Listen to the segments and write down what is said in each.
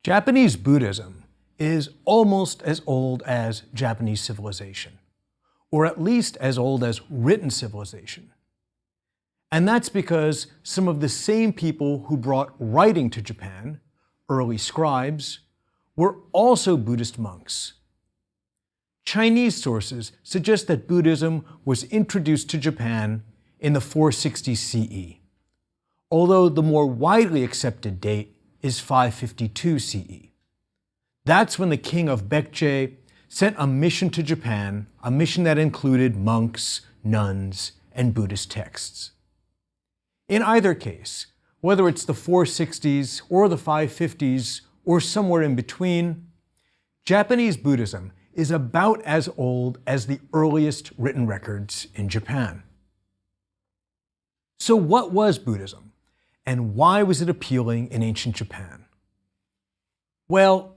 Japanese Buddhism is almost as old as Japanese civilization, or at least as old as written civilization. And that's because some of the same people who brought writing to Japan, early scribes, were also Buddhist monks. Chinese sources suggest that Buddhism was introduced to Japan in the 460s CE, although the more widely accepted date is 552 CE. That's when the king of Baekje sent a mission to Japan, a mission that included monks, nuns, and Buddhist texts. In either case, whether it's the 460s or the 550s or somewhere in between, Japanese Buddhism is about as old as the earliest written records in Japan. So what was Buddhism, and why was it appealing in ancient Japan? Well,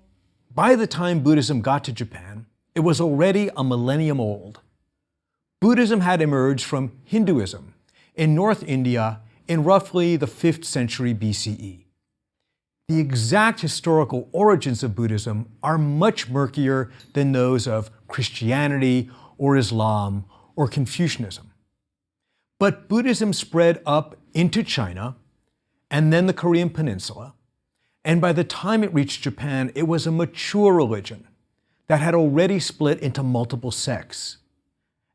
by the time Buddhism got to Japan, it was already a millennium old. Buddhism had emerged from Hinduism in North India in roughly the 5th century BCE. The exact historical origins of Buddhism are much murkier than those of Christianity or Islam or Confucianism. But Buddhism spread up into China and then the Korean Peninsula, and by the time it reached Japan, it was a mature religion that had already split into multiple sects.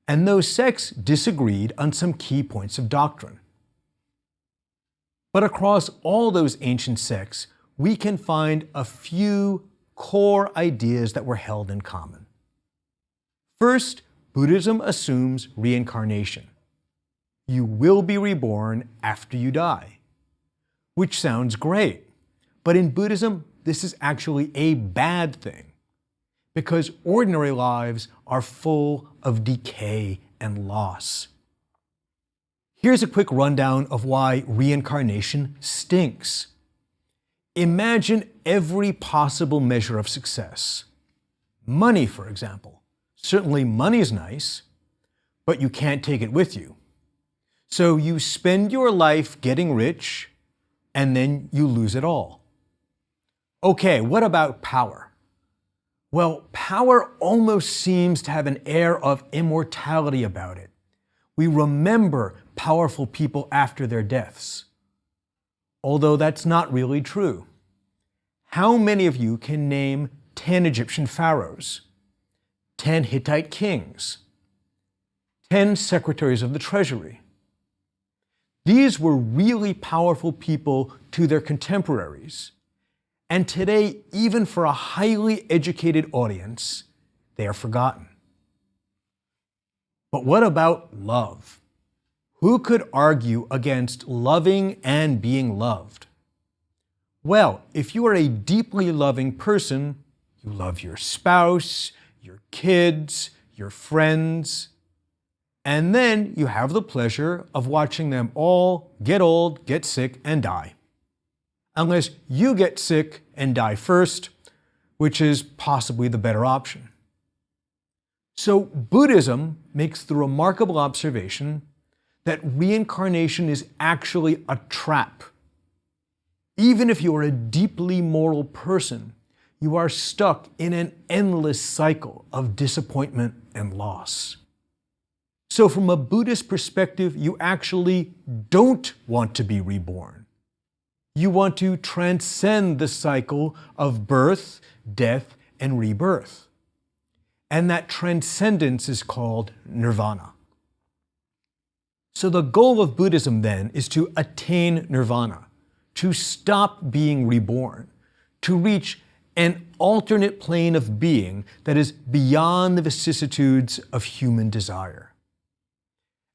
And those sects disagreed on some key points of doctrine. But across all those ancient sects, we can find a few core ideas that were held in common. First, Buddhism assumes reincarnation. You will be reborn after you die, which sounds great. But in Buddhism, this is actually a bad thing, because ordinary lives are full of decay and loss. Here's a quick rundown of why reincarnation stinks. Imagine every possible measure of success. Money, for example. Certainly money is nice, but you can't take it with you. So you spend your life getting rich, and then you lose it all. Okay, what about power? Well, power almost seems to have an air of immortality about it. We remember powerful people after their deaths. Although that's not really true. How many of you can name 10 Egyptian pharaohs, 10 Hittite kings, 10 secretaries of the treasury? These were really powerful people to their contemporaries. And today, even for a highly educated audience, they are forgotten. But what about love? Who could argue against loving and being loved? Well, if you are a deeply loving person, you love your spouse, your kids, your friends, and then you have the pleasure of watching them all get old, get sick, and die. Unless you get sick and die first, which is possibly the better option. So Buddhism makes the remarkable observation that reincarnation is actually a trap. Even if you are a deeply moral person, you are stuck in an endless cycle of disappointment and loss. So from a Buddhist perspective, you actually don't want to be reborn. You want to transcend the cycle of birth, death, and rebirth. And that transcendence is called nirvana. So the goal of Buddhism then is to attain nirvana, to stop being reborn, to reach an alternate plane of being that is beyond the vicissitudes of human desire.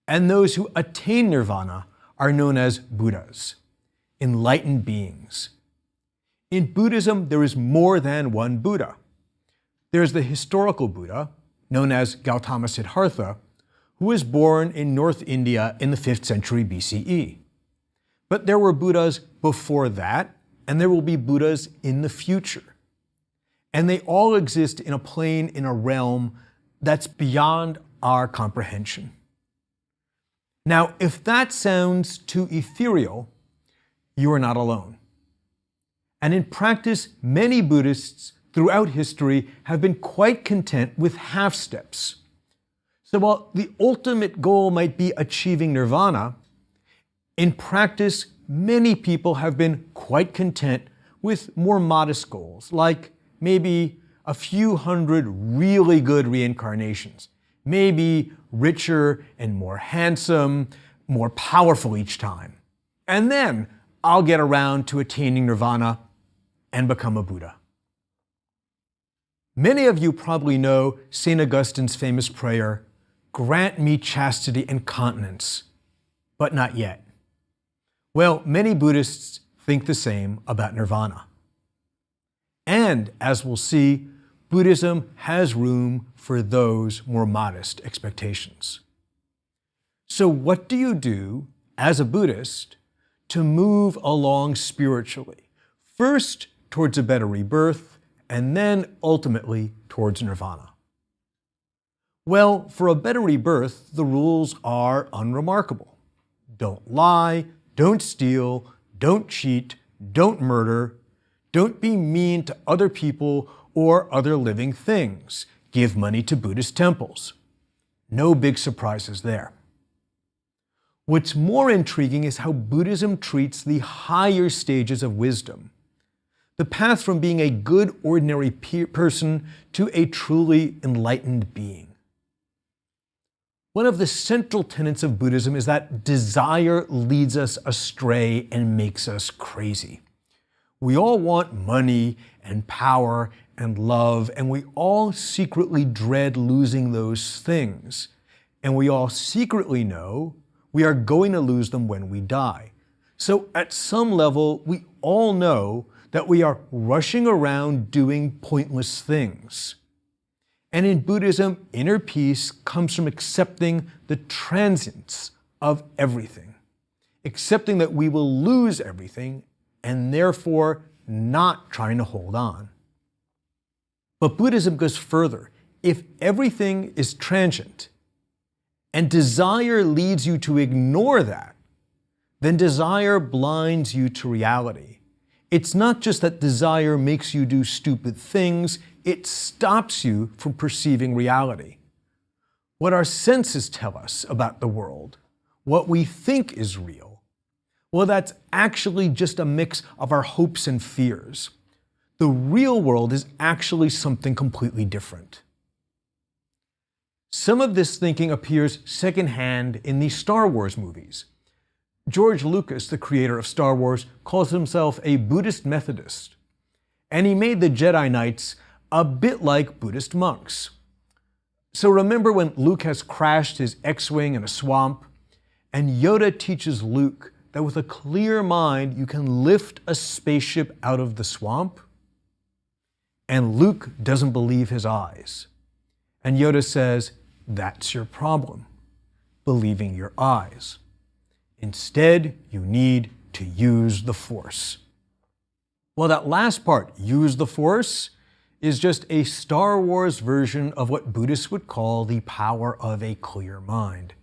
And those who attain nirvana are known as Buddhas, enlightened beings. In Buddhism, there is more than one Buddha. There's the historical Buddha, known as Gautama Siddhartha, who was born in North India in the 5th century BCE. But there were Buddhas before that, and there will be Buddhas in the future. And they all exist in a plane, in a realm that's beyond our comprehension. Now, if that sounds too ethereal, you are not alone. And in practice, many Buddhists throughout history have been quite content with half steps. So while the ultimate goal might be achieving nirvana, in practice, many people have been quite content with more modest goals, like maybe a few hundred really good reincarnations, maybe richer and more handsome, more powerful each time. And then I'll get around to attaining nirvana and become a Buddha. Many of you probably know St. Augustine's famous prayer, "Grant me chastity and continence, but not yet." Well, many Buddhists think the same about nirvana. And as we'll see, Buddhism has room for those more modest expectations. So what do you do as a Buddhist to move along spiritually? First, towards a better rebirth, and then ultimately towards nirvana. Well, for a better rebirth, the rules are unremarkable. Don't lie, don't steal, don't cheat, don't murder, don't be mean to other people or other living things. Give money to Buddhist temples. No big surprises there. What's more intriguing is how Buddhism treats the higher stages of wisdom, the path from being a good ordinary person to a truly enlightened being. One of the central tenets of Buddhism is that desire leads us astray and makes us crazy. We all want money and power and love, and we all secretly dread losing those things. And we all secretly know we are going to lose them when we die. So at some level, we all know that we are rushing around doing pointless things. And in Buddhism, inner peace comes from accepting the transience of everything, accepting that we will lose everything and therefore not trying to hold on. But Buddhism goes further. If everything is transient and desire leads you to ignore that, then desire blinds you to reality. It's not just that desire makes you do stupid things, it stops you from perceiving reality. What our senses tell us about the world, what we think is real, well, that's actually just a mix of our hopes and fears. The real world is actually something completely different. Some of this thinking appears secondhand in the Star Wars movies. George Lucas, the creator of Star Wars, calls himself a Buddhist Methodist, and he made the Jedi Knights a bit like Buddhist monks. So remember when Luke has crashed his X-Wing in a swamp, and Yoda teaches Luke that with a clear mind you can lift a spaceship out of the swamp? And Luke doesn't believe his eyes. And Yoda says, "That's your problem, believing your eyes. Instead, you need to use the Force." Well, that last part, use the Force, is just a Star Wars version of what Buddhists would call the power of a clear mind.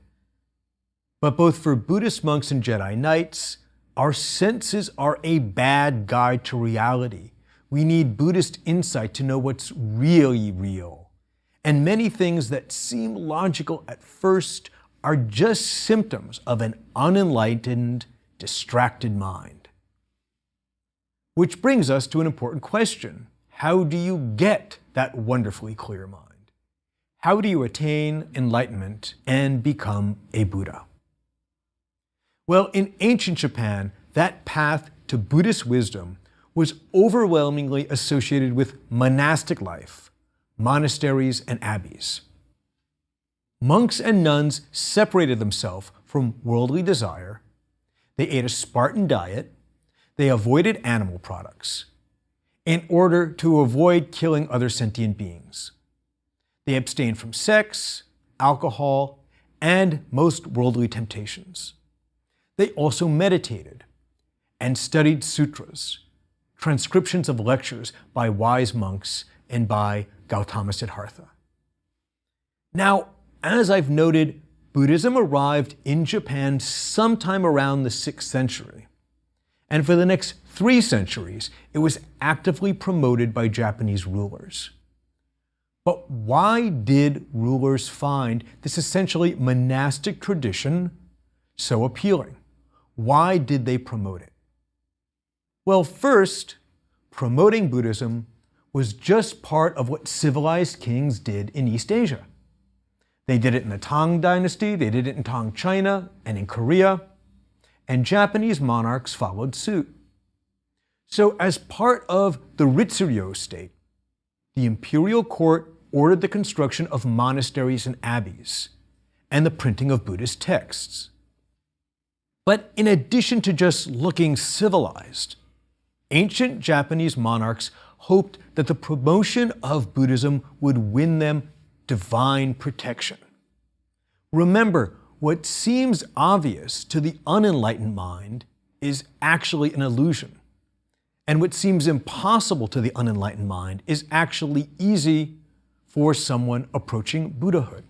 But both for Buddhist monks and Jedi Knights, our senses are a bad guide to reality. We need Buddhist insight to know what's really real. And many things that seem logical at first are just symptoms of an unenlightened, distracted mind. Which brings us to an important question. How do you get that wonderfully clear mind? How do you attain enlightenment and become a Buddha? Well, in ancient Japan, that path to Buddhist wisdom was overwhelmingly associated with monastic life, monasteries and abbeys. Monks and nuns separated themselves from worldly desire. They ate a Spartan diet. They avoided animal products in order to avoid killing other sentient beings. They abstained from sex, alcohol, and most worldly temptations. They also meditated and studied sutras, transcriptions of lectures by wise monks and by Gautama Siddhartha. Now, as I've noted, Buddhism arrived in Japan sometime around the 6th century. and for the next 3 centuries, it was actively promoted by Japanese rulers. But why did rulers find this essentially monastic tradition so appealing? Why did they promote it? Well, first, promoting Buddhism was just part of what civilized kings did in East Asia. They did it in the Tang Dynasty, they did it in Tang China and in Korea, and Japanese monarchs followed suit. So as part of the Ritsuryo state, the imperial court ordered the construction of monasteries and abbeys, and the printing of Buddhist texts. But in addition to just looking civilized, ancient Japanese monarchs hoped that the promotion of Buddhism would win them divine protection. Remember, what seems obvious to the unenlightened mind is actually an illusion. And what seems impossible to the unenlightened mind is actually easy for someone approaching Buddhahood.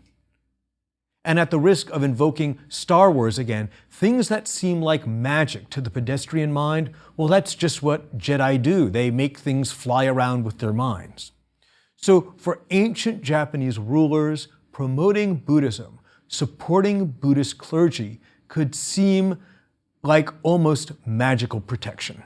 And at the risk of invoking Star Wars again, things that seem like magic to the pedestrian mind, well, that's just what Jedi do. They make things fly around with their minds. So for ancient Japanese rulers, promoting Buddhism, supporting Buddhist clergy could seem like almost magical protection.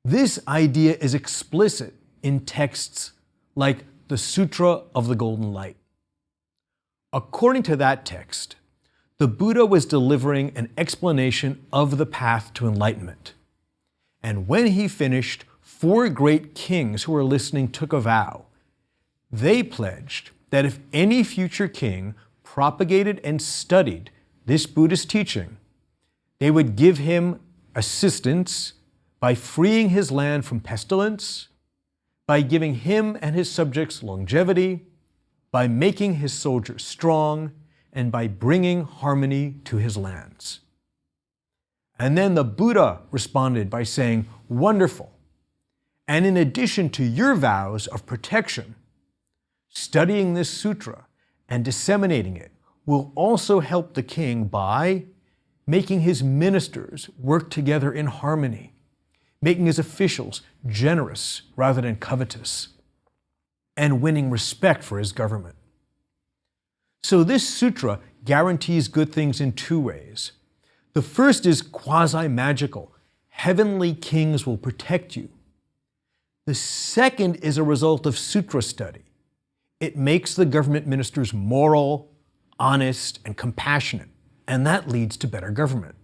This idea is explicit in texts like the Sutra of the Golden Light. According to that text, the Buddha was delivering an explanation of the path to enlightenment. And when he finished, 4 great kings who were listening took a vow. They pledged that if any future king propagated and studied this Buddhist teaching, they would give him assistance by freeing his land from pestilence, by giving him and his subjects longevity, by making his soldiers strong, and by bringing harmony to his lands. And then the Buddha responded by saying, "Wonderful. And in addition to your vows of protection, studying this sutra and disseminating it will also help the king by making his ministers work together in harmony, making his officials generous rather than covetous, and winning respect for his government." So this sutra guarantees good things in 2 ways. The first is quasi-magical. Heavenly kings will protect you. The second is a result of sutra study. It makes the government ministers moral, honest, and compassionate, and that leads to better government.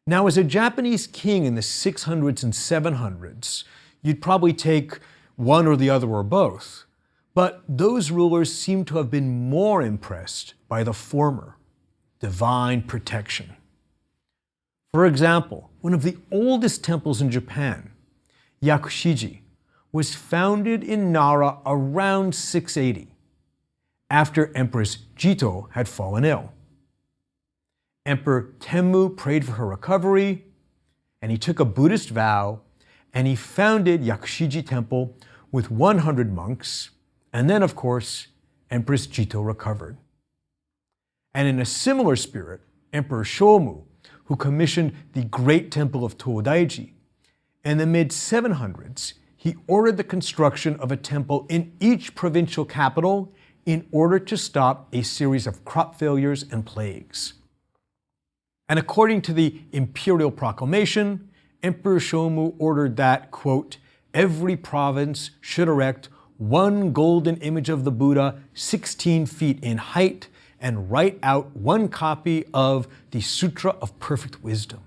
Now, as a Japanese king in the 600s and 700s, you'd probably take one or the other or both. But those rulers seem to have been more impressed by the former, divine protection. For example, one of the oldest temples in Japan, Yakushiji, was founded in Nara around 680, after Empress Jito had fallen ill. Emperor Tenmu prayed for her recovery, and he took a Buddhist vow, and he founded Yakushiji Temple with 100 monks, and then, of course, Empress Jito recovered. And in a similar spirit, Emperor Shomu, who commissioned the Great Temple of Todaiji, in the mid-700s, he ordered the construction of a temple in each provincial capital in order to stop a series of crop failures and plagues. And according to the imperial proclamation, Emperor Shomu ordered that, quote, every province should erect 1 golden image of the Buddha 16 feet in height and write out 1 copy of the Sutra of Perfect Wisdom.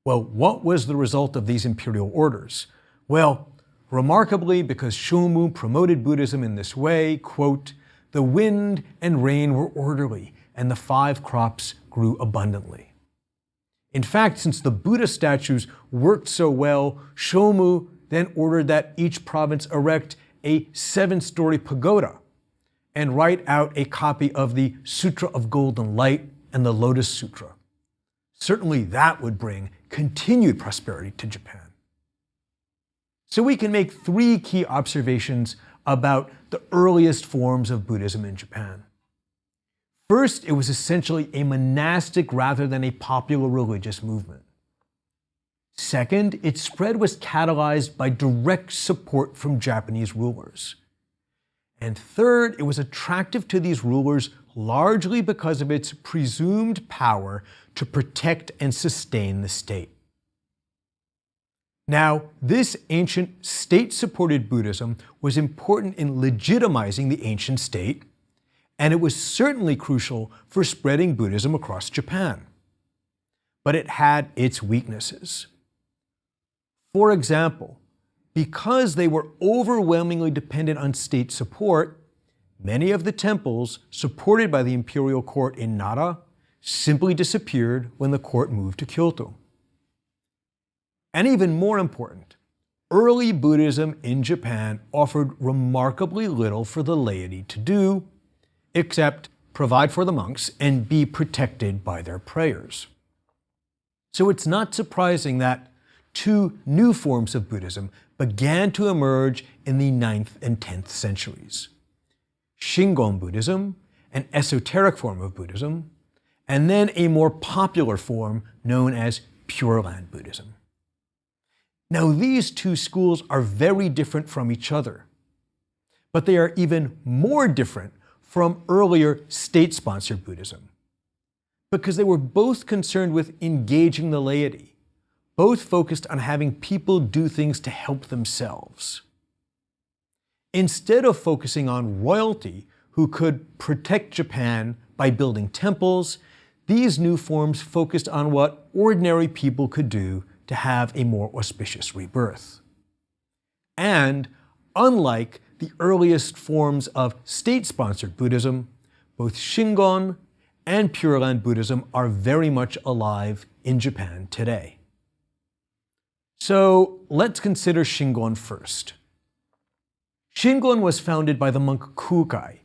Well, what was the result of these imperial orders? Well, remarkably, because Shomu promoted Buddhism in this way, quote, the wind and rain were orderly and the 5 crops grew abundantly. In fact, since the Buddha statues worked so well, Shomu then ordered that each province erect a 7-story pagoda and write out a copy of the Sutra of Golden Light and the Lotus Sutra. Certainly that would bring continued prosperity to Japan. So we can make 3 key observations about the earliest forms of Buddhism in Japan. First, it was essentially a monastic rather than a popular religious movement. Second, its spread was catalyzed by direct support from Japanese rulers. And third, it was attractive to these rulers largely because of its presumed power to protect and sustain the state. Now, this ancient state-supported Buddhism was important in legitimizing the ancient state, and it was certainly crucial for spreading Buddhism across Japan. But it had its weaknesses. For example, because they were overwhelmingly dependent on state support, many of the temples supported by the imperial court in Nara simply disappeared when the court moved to Kyoto. And even more important, early Buddhism in Japan offered remarkably little for the laity to do, except provide for the monks and be protected by their prayers. So it's not surprising that two new forms of Buddhism began to emerge in the 9th and 10th centuries. Shingon Buddhism, an esoteric form of Buddhism, and then a more popular form known as Pure Land Buddhism. Now, these two schools are very different from each other, but they are even more different from earlier state-sponsored Buddhism, because they were both concerned with engaging the laity, both focused on having people do things to help themselves. Instead of focusing on royalty, who could protect Japan by building temples, these new forms focused on what ordinary people could do to have a more auspicious rebirth. And unlike the earliest forms of state-sponsored Buddhism, both Shingon and Pure Land Buddhism are very much alive in Japan today. So let's consider Shingon first. Shingon was founded by the monk Kukai,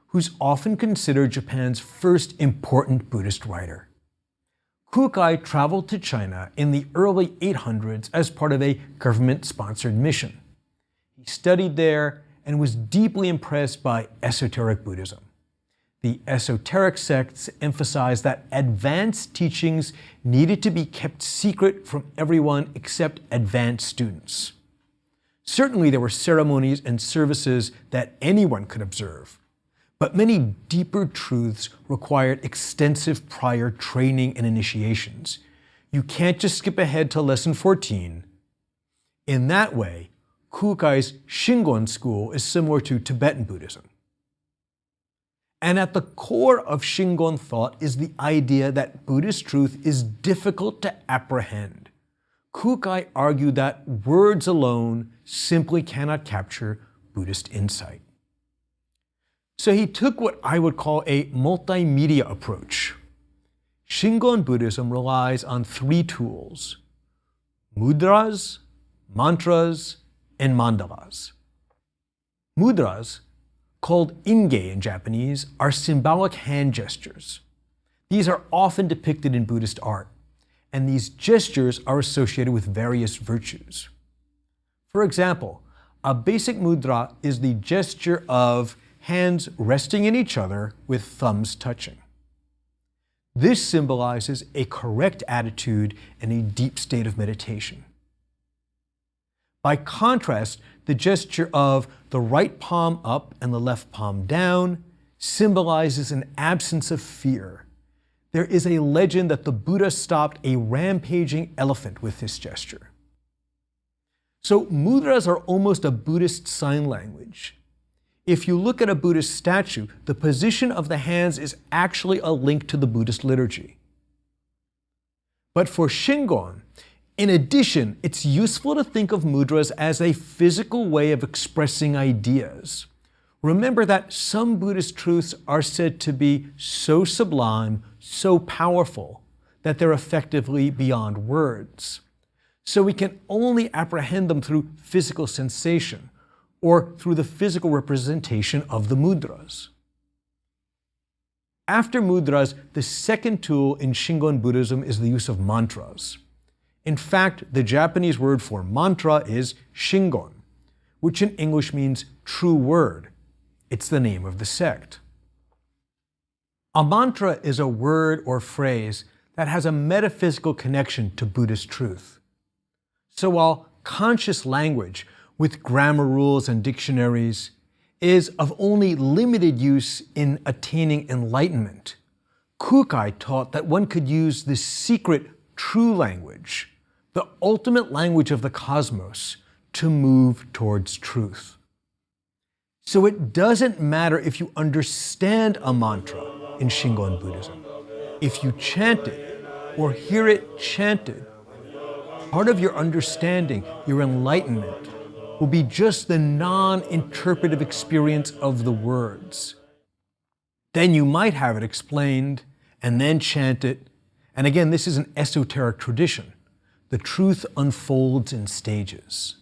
who's often considered Japan's first important Buddhist writer. Kukai traveled to China in the early 800s as part of a government-sponsored mission. He studied there and was deeply impressed by esoteric Buddhism. The esoteric sects emphasized that advanced teachings needed to be kept secret from everyone except advanced students. Certainly there were ceremonies and services that anyone could observe, but many deeper truths required extensive prior training and initiations. You can't just skip ahead to lesson 14. In that way, Kukai's Shingon school is similar to Tibetan Buddhism. And at the core of Shingon thought is the idea that Buddhist truth is difficult to apprehend. Kukai argued that words alone simply cannot capture Buddhist insight. So he took what I would call a multimedia approach. Shingon Buddhism relies on three tools: mudras, mantras, and mandalas. Mudras, called inge in Japanese, are symbolic hand gestures. These are often depicted in Buddhist art, and these gestures are associated with various virtues. For example, a basic mudra is the gesture of hands resting in each other with thumbs touching. This symbolizes a correct attitude and a deep state of meditation. By contrast, the gesture of the right palm up and the left palm down symbolizes an absence of fear. There is a legend that the Buddha stopped a rampaging elephant with this gesture. So mudras are almost a Buddhist sign language. If you look at a Buddhist statue, the position of the hands is actually a link to the Buddhist liturgy. But for Shingon, in addition, it's useful to think of mudras as a physical way of expressing ideas. Remember that some Buddhist truths are said to be so sublime, so powerful, that they're effectively beyond words. So we can only apprehend them through physical sensation, or through the physical representation of the mudras. After mudras, the second tool in Shingon Buddhism is the use of mantras. In fact, the Japanese word for mantra is Shingon, which in English means true word. It's the name of the sect. A mantra is a word or phrase that has a metaphysical connection to Buddhist truth. So while conscious language with grammar rules and dictionaries is of only limited use in attaining enlightenment, Kukai taught that one could use this secret true language, the ultimate language of the cosmos, to move towards truth. So it doesn't matter if you understand a mantra in Shingon Buddhism. If you chant it or hear it chanted, part of your understanding, your enlightenment, will be just the non-interpretive experience of the words. Then you might have it explained and then chant it. And again, this is an esoteric tradition. The truth unfolds in stages.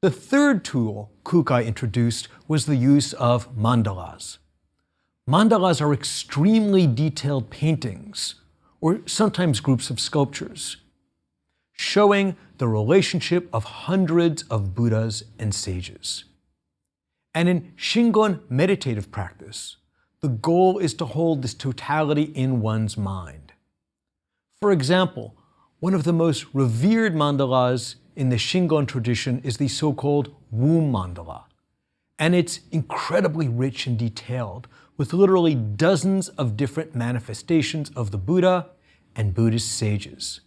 The third tool Kukai introduced was the use of mandalas. Mandalas are extremely detailed paintings, or sometimes groups of sculptures, showing the relationship of hundreds of Buddhas and sages. And in Shingon meditative practice, the goal is to hold this totality in one's mind. For example, one of the most revered mandalas in the Shingon tradition is the so-called womb mandala. And it's incredibly rich and detailed, with literally dozens of different manifestations of the Buddha and Buddhist sages.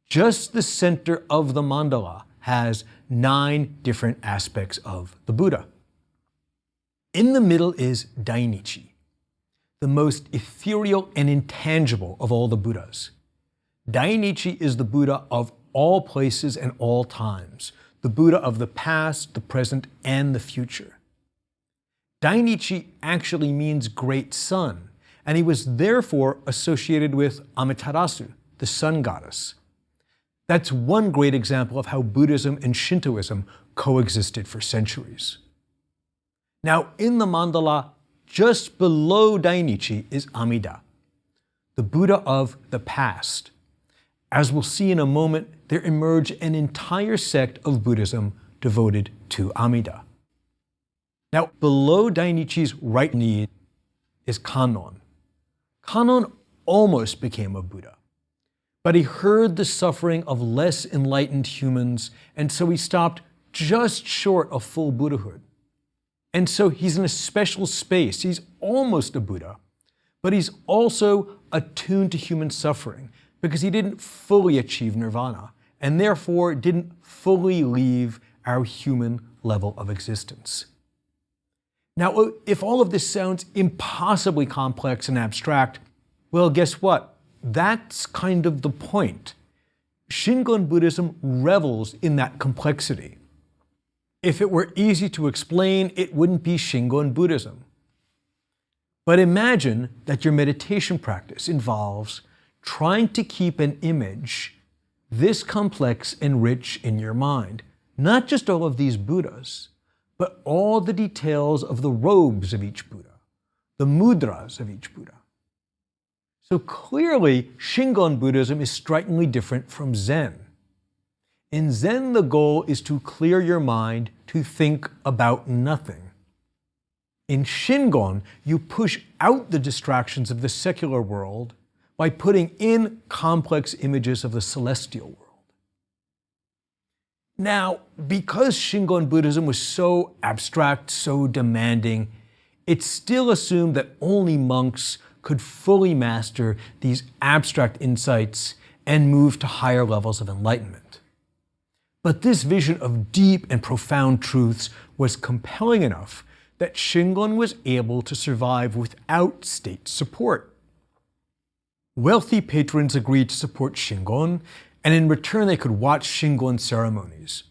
Just the center of the mandala has 9 different aspects of the Buddha. In the middle is Dainichi, the most ethereal and intangible of all the Buddhas. Dainichi is the Buddha of all places and all times, the Buddha of the past, the present, and the future. Dainichi actually means great sun, and he was therefore associated with Amaterasu, the sun goddess. That's one great example of how Buddhism and Shintoism coexisted for centuries. Now, in the mandala, just below Dainichi is Amida, the Buddha of the past. As we'll see in a moment, there emerged an entire sect of Buddhism devoted to Amida. Now, below Dainichi's right knee is Kannon. Kannon almost became a Buddha, but he heard the suffering of less enlightened humans, and so he stopped just short of full Buddhahood. And so he's in a special space. He's almost a Buddha, but he's also attuned to human suffering because he didn't fully achieve nirvana and therefore didn't fully leave our human level of existence. Now, if all of this sounds impossibly complex and abstract, well, guess what? That's kind of the point. Shingon Buddhism revels in that complexity. If it were easy to explain, it wouldn't be Shingon Buddhism. But imagine that your meditation practice involves trying to keep an image this complex and rich in your mind. Not just all of these Buddhas, but all the details of the robes of each Buddha, the mudras of each Buddha. So clearly, Shingon Buddhism is strikingly different from Zen. In Zen, the goal is to clear your mind to think about nothing. In Shingon, you push out the distractions of the secular world by putting in complex images of the celestial world. Now, because Shingon Buddhism was so abstract, so demanding, it still assumed that only monks could fully master these abstract insights and move to higher levels of enlightenment. But this vision of deep and profound truths was compelling enough that Shingon was able to survive without state support. Wealthy patrons agreed to support Shingon, and in return they could watch Shingon ceremonies.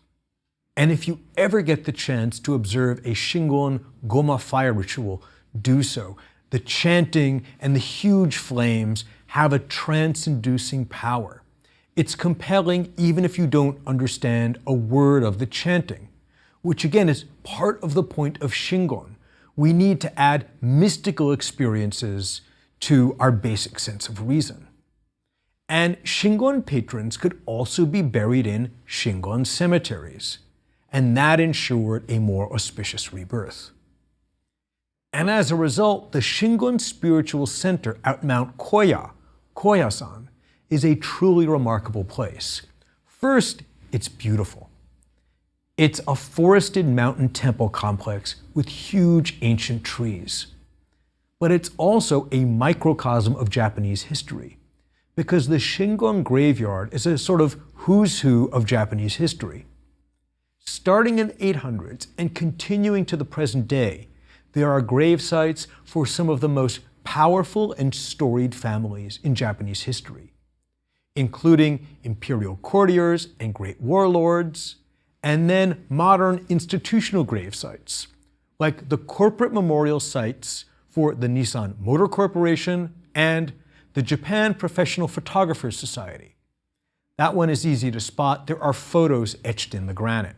And if you ever get the chance to observe a Shingon Goma fire ritual, do so. The chanting and the huge flames have a trance-inducing power. It's compelling even if you don't understand a word of the chanting, which again is part of the point of Shingon. We need to add mystical experiences to our basic sense of reason. And Shingon patrons could also be buried in Shingon cemeteries, and that ensured a more auspicious rebirth. And as a result, the Shingon Spiritual Center at Mount Koyasan, is a truly remarkable place. First, it's beautiful. It's a forested mountain temple complex with huge ancient trees. But it's also a microcosm of Japanese history, because the Shingon graveyard is a sort of who's who of Japanese history. Starting in the 800s and continuing to the present day, there are grave sites for some of the most powerful and storied families in Japanese history, including imperial courtiers and great warlords, and then modern institutional grave sites, like the corporate memorial sites for the Nissan Motor Corporation and the Japan Professional Photographers Society. That one is easy to spot. There are photos etched in the granite.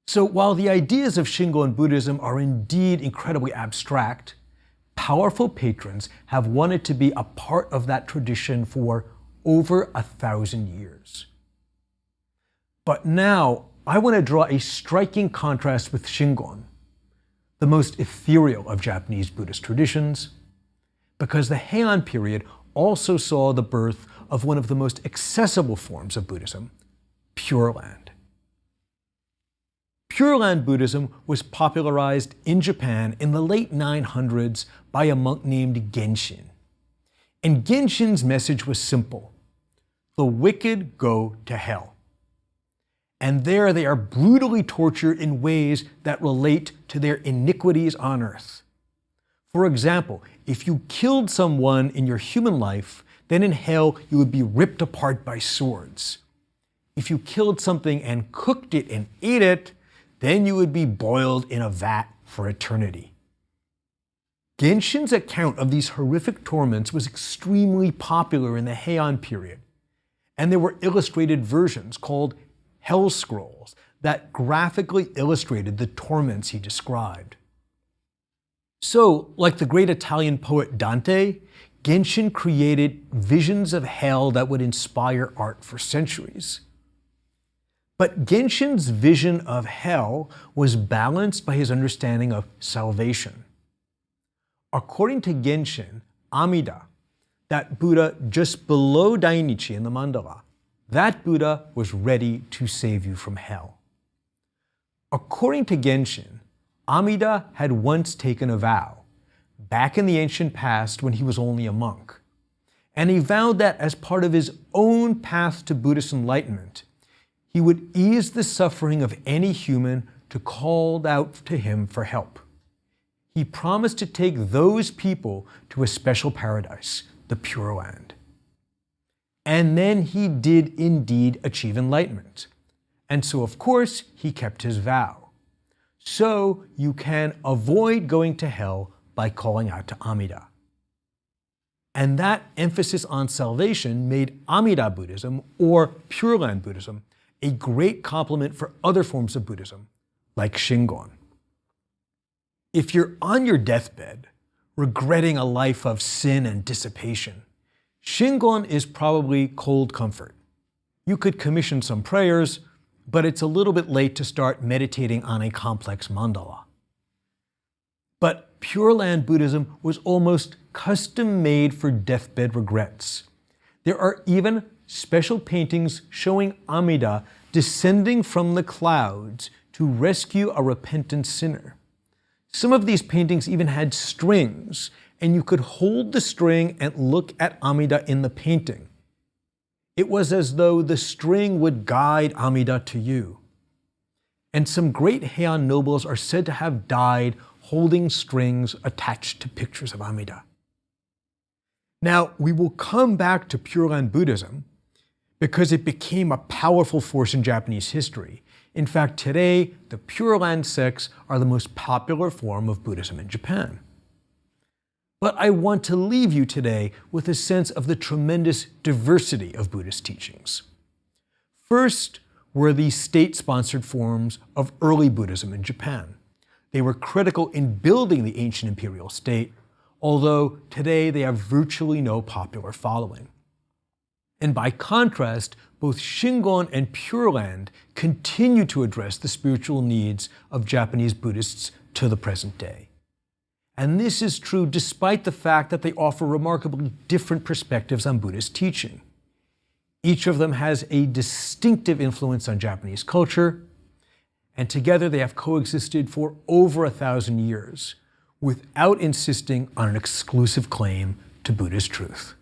So while the ideas of Shingon Buddhism are indeed incredibly abstract, powerful patrons have wanted to be a part of that tradition for over 1,000 years. But now, I want to draw a striking contrast with Shingon, the most ethereal of Japanese Buddhist traditions, because the Heian period also saw the birth of one of the most accessible forms of Buddhism, Pure Land. Pure Land Buddhism was popularized in Japan in the late 900s by a monk named Genshin. And Genshin's message was simple: the wicked go to hell. And there they are brutally tortured in ways that relate to their iniquities on earth. For example, if you killed someone in your human life, then in hell you would be ripped apart by swords. If you killed something and cooked it and ate it, then you would be boiled in a vat for eternity. Genshin's account of these horrific torments was extremely popular in the Heian period, and there were illustrated versions called Hell Scrolls that graphically illustrated the torments he described. So, like the great Italian poet Dante, Genshin created visions of hell that would inspire art for centuries. But Genshin's vision of hell was balanced by his understanding of salvation. According to Genshin, Amida, that Buddha just below Dainichi in the mandala, that Buddha was ready to save you from hell. According to Genshin, Amida had once taken a vow, back in the ancient past when he was only a monk. And he vowed that as part of his own path to Buddhist enlightenment, he would ease the suffering of any human who called out to him for help. He promised to take those people to a special paradise, the Pure Land. And then he did indeed achieve enlightenment. And so, of course, he kept his vow. So you can avoid going to hell by calling out to Amida. And that emphasis on salvation made Amida Buddhism, or Pure Land Buddhism, a great complement for other forms of Buddhism, like Shingon. If you're on your deathbed, regretting a life of sin and dissipation, Shingon is probably cold comfort. You could commission some prayers, but it's a little bit late to start meditating on a complex mandala. But Pure Land Buddhism was almost custom-made for deathbed regrets. There are even special paintings showing Amida descending from the clouds to rescue a repentant sinner. Some of these paintings even had strings, and you could hold the string and look at Amida in the painting. It was as though the string would guide Amida to you. And some great Heian nobles are said to have died holding strings attached to pictures of Amida. Now, we will come back to Pure Land Buddhism because it became a powerful force in Japanese history. In fact, today, the Pure Land sects are the most popular form of Buddhism in Japan. But I want to leave you today with a sense of the tremendous diversity of Buddhist teachings. First were the state-sponsored forms of early Buddhism in Japan. They were critical in building the ancient imperial state, although today they have virtually no popular following. And by contrast, both Shingon and Pure Land continue to address the spiritual needs of Japanese Buddhists to the present day. And this is true despite the fact that they offer remarkably different perspectives on Buddhist teaching. Each of them has a distinctive influence on Japanese culture, and together they have coexisted for over 1,000 years without insisting on an exclusive claim to Buddhist truth.